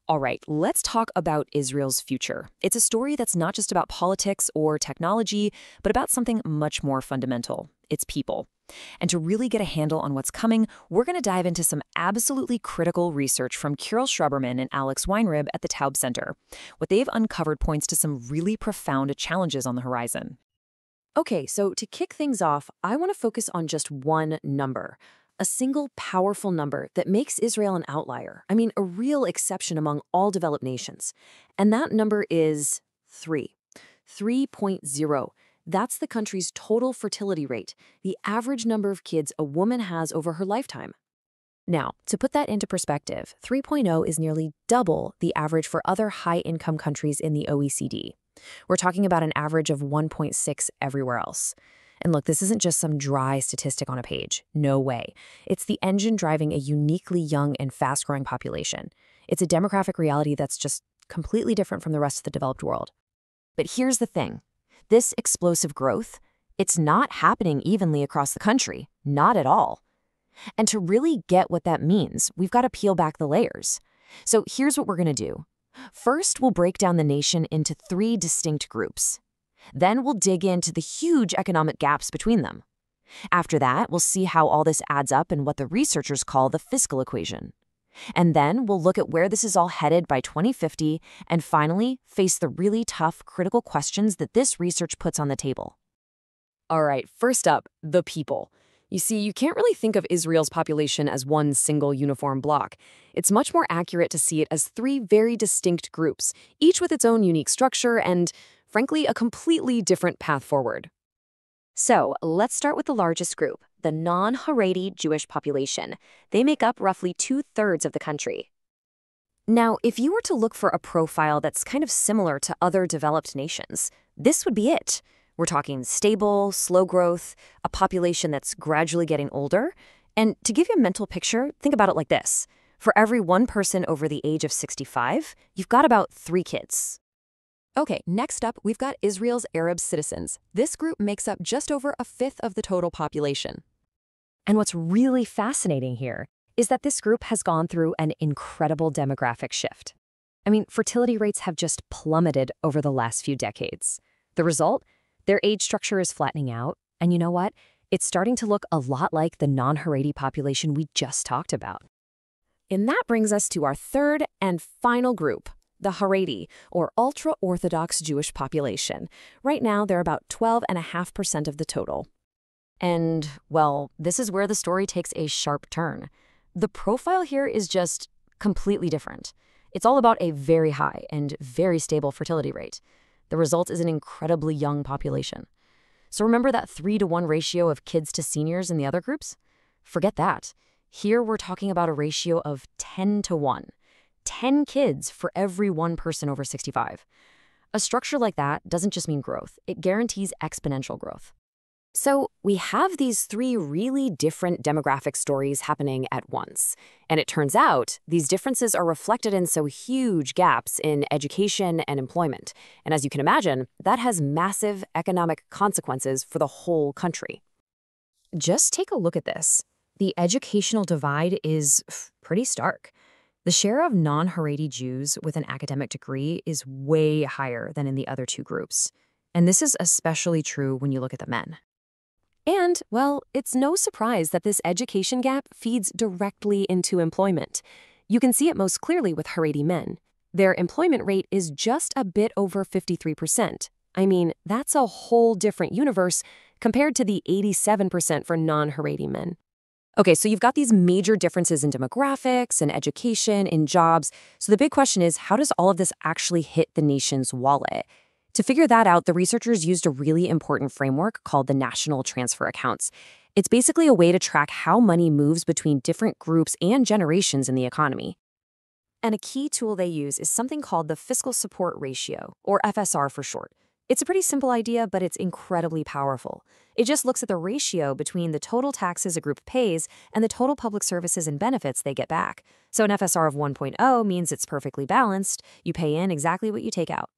All right, let's talk about Israel's future. It's a story that's not just about politics or technology, but about something much more fundamental. It's people. And to really get a handle on what's coming, we're going to dive into some absolutely critical research from Kirill Schreberman and Alex Weinrib at the Taub Center. What they've uncovered points to some really profound challenges on the horizon. Okay, so to kick things off, I want to focus on just one number. A single powerful number that makes Israel an outlier. I mean, a real exception among all developed nations. And that number is 3. 3.0. That's the country's total fertility rate, the average number of kids a woman has over her lifetime. Now, to put that into perspective, 3.0 is nearly double the average for other high-income countries in the OECD. We're talking about an average of 1.6 everywhere else. And look, this isn't just some dry statistic on a page. No way. It's the engine driving a uniquely young and fast-growing population. It's a demographic reality that's just completely different from the rest of the developed world. But here's the thing. This explosive growth, it's not happening evenly across the country. Not at all. And to really get what that means, we've got to peel back the layers. So here's what we're going to do. First, we'll break down the nation into 3 distinct groups. Then we'll dig into the huge economic gaps between them. After that, we'll see how all this adds up in what the researchers call the fiscal equation. And then we'll look at where this is all headed by 2050, and finally, face the really tough, critical questions that this research puts on the table. All right, first up, the people. You see, you can't really think of Israel's population as one single uniform block. It's much more accurate to see it as 3 very distinct groups, each with its own unique structure and, frankly, a completely different path forward. So, let's start with the largest group, the non-Haredi Jewish population. They make up roughly 2/3 of the country. Now, if you were to look for a profile that's kind of similar to other developed nations, this would be it. We're talking stable, slow growth, a population that's gradually getting older. And to give you a mental picture, think about it like this. For every one person over the age of 65, you've got about 3 kids. Okay, next up, we've got Israel's Arab citizens. This group makes up just over 1/5 of the total population. And what's really fascinating here is that this group has gone through an incredible demographic shift. I mean, fertility rates have just plummeted over the last few decades. The result? Their age structure is flattening out, and you know what? It's starting to look a lot like the non-Haredi population we just talked about. And that brings us to our third and final group, the Haredi, or ultra-Orthodox Jewish population. Right now, they're about 12.5% of the total. And, well, this is where the story takes a sharp turn. The profile here is just completely different. It's all about a very high and very stable fertility rate. The result is an incredibly young population. So remember that 3-to-1 ratio of kids to seniors in the other groups? Forget that. Here we're talking about a ratio of 10-to-1. 10 kids for every 1 person over 65. A structure like that doesn't just mean growth. It guarantees exponential growth. So we have these 3 really different demographic stories happening at once. And it turns out these differences are reflected in so huge gaps in education and employment. And as you can imagine, that has massive economic consequences for the whole country. Just take a look at this. The educational divide is pretty stark. The share of non-Haredi Jews with an academic degree is way higher than in the other 2 groups. And this is especially true when you look at the men. And, well, it's no surprise that this education gap feeds directly into employment. You can see it most clearly with Haredi men. Their employment rate is just a bit over 53%. I mean, that's a whole different universe compared to the 87% for non-Haredi men. Okay, so you've got these major differences in demographics and education, in jobs. So the big question is, how does all of this actually hit the nation's wallet? To figure that out, the researchers used a really important framework called the National Transfer Accounts. It's basically a way to track how money moves between different groups and generations in the economy. And a key tool they use is something called the fiscal support ratio, or FSR for short. It's a pretty simple idea, but it's incredibly powerful. It just looks at the ratio between the total taxes a group pays and the total public services and benefits they get back. So an FSR of 1.0 means it's perfectly balanced. You pay in exactly what you take out.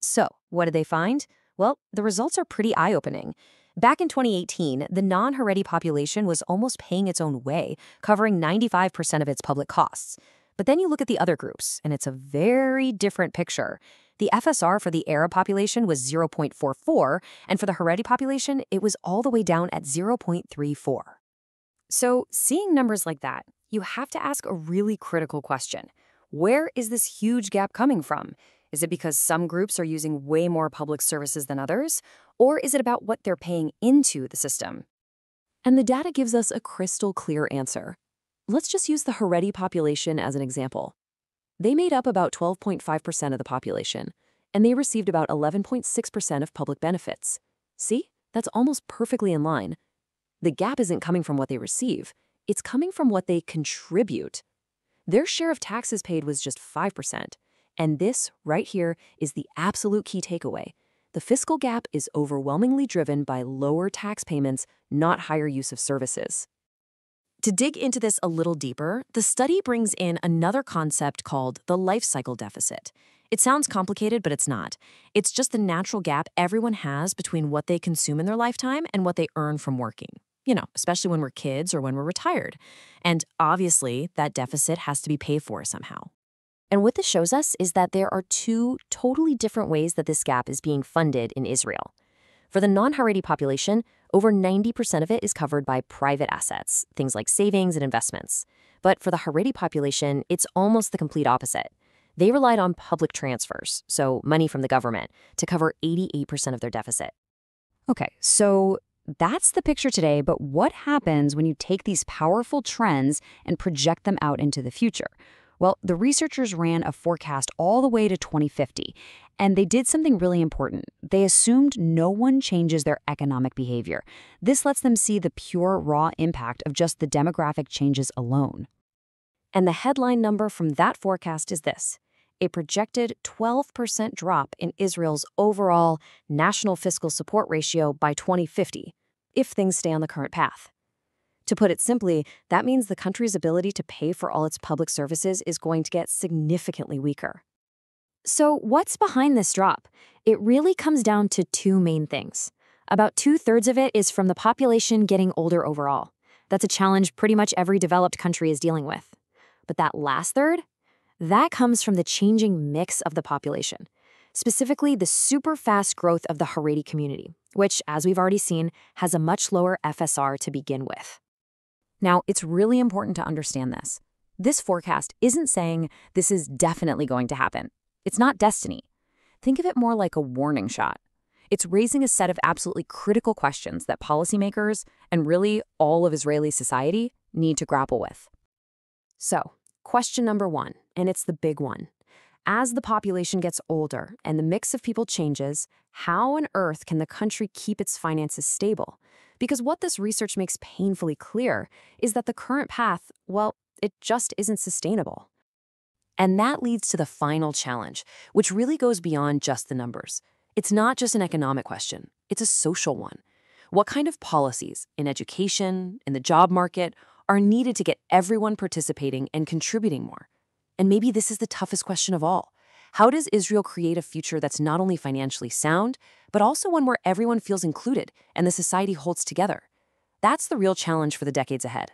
So, what did they find? Well, the results are pretty eye-opening. Back in 2018, the non-Haredi population was almost paying its own way, covering 95% of its public costs. But then you look at the other groups, and it's a very different picture. The FSR for the Arab population was 0.44, and for the Haredi population, it was all the way down at 0.34. So seeing numbers like that, you have to ask a really critical question. Where is this huge gap coming from? Is it because some groups are using way more public services than others? Or is it about what they're paying into the system? And the data gives us a crystal clear answer. Let's just use the Haredi population as an example. They made up about 12.5% of the population, and they received about 11.6% of public benefits. See? That's almost perfectly in line. The gap isn't coming from what they receive. It's coming from what they contribute. Their share of taxes paid was just 5%. And this, right here, is the absolute key takeaway. The fiscal gap is overwhelmingly driven by lower tax payments, not higher use of services. To dig into this a little deeper, the study brings in another concept called the life cycle deficit. It sounds complicated, but it's not. It's just the natural gap everyone has between what they consume in their lifetime and what they earn from working. Especially when we're kids or when we're retired. And obviously, that deficit has to be paid for somehow. And what this shows us is that there are two totally different ways that this gap is being funded in Israel. For the non-Haredi population, over 90% of it is covered by private assets, things like savings and investments. But for the Haredi population, it's almost the complete opposite. They relied on public transfers, so money from the government, to cover 88% of their deficit. Okay, so that's the picture today, but what happens when you take these powerful trends and project them out into the future? Well, the researchers ran a forecast all the way to 2050, and they did something really important. They assumed no one changes their economic behavior. This lets them see the pure, raw impact of just the demographic changes alone. And the headline number from that forecast is this: a projected 12% drop in Israel's overall national fiscal support ratio by 2050, if things stay on the current path. To put it simply, that means the country's ability to pay for all its public services is going to get significantly weaker. So what's behind this drop? It really comes down to two main things. About 2/3 of it is from the population getting older overall. That's a challenge pretty much every developed country is dealing with. But that last third? That comes from the changing mix of the population, specifically the super fast growth of the Haredi community, which, as we've already seen, has a much lower FSR to begin with. Now, it's really important to understand this. This forecast isn't saying this is definitely going to happen. It's not destiny. Think of it more like a warning shot. It's raising a set of absolutely critical questions that policymakers, and really all of Israeli society, need to grapple with. So, question number one, and it's the big one. As the population gets older and the mix of people changes, how on earth can the country keep its finances stable? Because what this research makes painfully clear is that the current path, well, it just isn't sustainable. And that leads to the final challenge, which really goes beyond just the numbers. It's not just an economic question, it's a social one. What kind of policies in education, in the job market, are needed to get everyone participating and contributing more? And maybe this is the toughest question of all. How does Israel create a future that's not only financially sound, but also one where everyone feels included and the society holds together? That's the real challenge for the decades ahead.